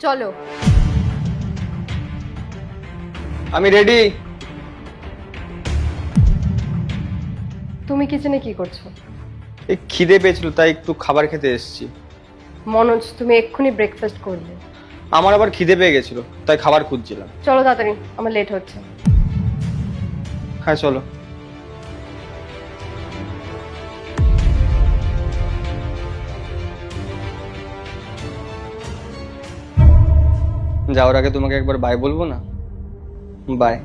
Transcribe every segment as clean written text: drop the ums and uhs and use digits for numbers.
চলো। আমি রেডি। তুমি কিচেনে কি করছো? এই খিদে পেয়েছিল তাই একটু খাবার খেতে এসেছি। মনোজ, তুমি এক্ষুনি ব্রেকফাস্ট করবে। আমার আবার খিদে পেয়ে গেছিল তাই খাবার খুঁজছিলাম। চলো তাড়াতাড়ি, আমার লেট হচ্ছে। হ্যাঁ চলো। যাওয়ার আগে তোমাকে একবার বাই বলবো না? বাই।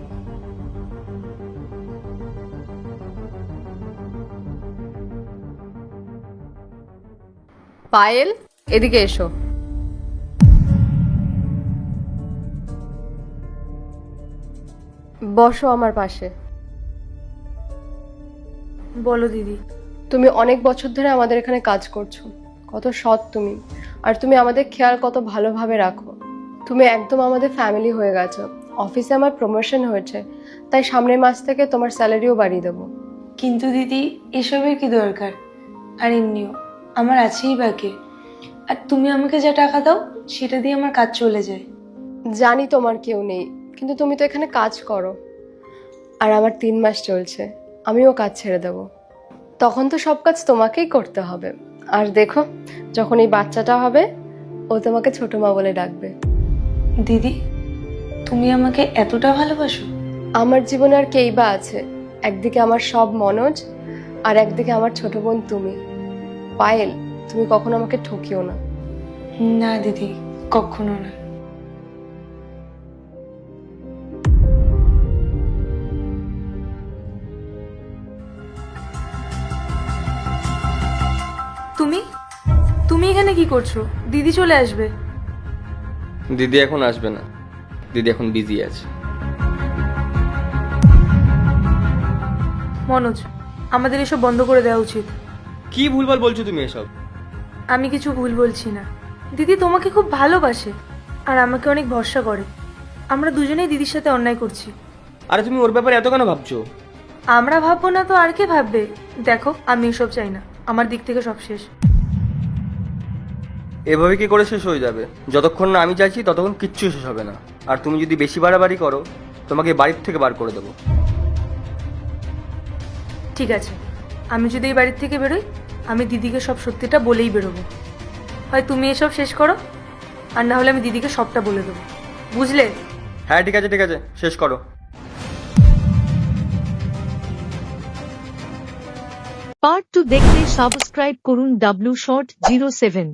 পায়েল, এদিকে এসো। বসো আমার পাশে। বলো দিদি। তুমি অনেক বছর ধরে আমাদের এখানে কাজ করছো। কত সৎ তুমি, আর তুমি আমাদের খেয়াল কত ভালোভাবে রাখো। তুমি একদম আমাদের ফ্যামিলি হয়ে গেছো। অফিসে আমার প্রমোশন হয়েছে, তাই সামনের মাস থেকে তোমার স্যালারিও বাড়িয়ে দেবো। কিন্তু দিদি, এসবের কি দরকার? আর এমনিও আমার আছেই বাকি। আর তুমি আমাকে যা টাকা দাও সেটা দিয়ে আমার কাজ চলে যায়। জানি তোমার কেউ নেই, কিন্তু তুমি তো এখানে কাজ করো। আর আমার 3 মাস চলছে, আমিও কাজ ছেড়ে দেব। তখন তো সব কাজ তোমাকেই করতে হবে। আর দেখো, যখন এই বাচ্চাটা হবে, ও তোমাকে ছোট মা বলে ডাকবে। দিদি, তুমি আমাকে এতটা ভালোবাসো? আমার জীবনে আর কেই বা আছে? একদিকে আমার সব মনোজ, আর একদিকে আমার ছোট বোন তুমি। পায়েল, তুমি কখনো আমাকে ঠকিও না। না দিদি, কখনো না। তুমি তুমি এখানে কি করছো? দিদি চলে আসবে। দিদি এখন আসবে না, দিদি এখন বিজি আছে। মনোজ, আমাদের এসব বন্ধ করে দেওয়া উচিত। কি ভুলভাল বলছো তুমি এসব? আমি কিছু ভুল বলছি না। দিদি তোমাকে খুব ভালোবাসে আর আমাকে অনেক ভরসা করে। আমরা দুজনেই দিদির সাথে অন্যায় করছি। আরে তুমি ওর ব্যাপারে এত কেন ভাবছো? আমরা ভাববো না তো আর কে ভাববে? দেখো, আমি এসব চাই না। আমার দিক থেকে সব শেষ। এভাবে কি করে শেষ হয়ে যাবে? যতক্ষণ না আমি চাইছি ততক্ষণ কিচ্ছু শেষ হবে না। আর তুমি যদি বেশি বাড়াবাড়ি করো, তোমাকে বাড়ির থেকে বার করে দেবো। ঠিক আছে, আমি যদি এই বাড়ির থেকে বেরোই, আমি দিদিকে সব সত্যিটা বলেই বেরোবো। হয় তুমি এসব শেষ করো, আর না হলে আমি দিদিকে সবটা বলে দেবো। বুঝলে? হ্যাঁ ঠিক আছে, ঠিক আছে, শেষ করো। পার্ট 2 দেখতে সাবস্ক্রাইব করুন W Short 07।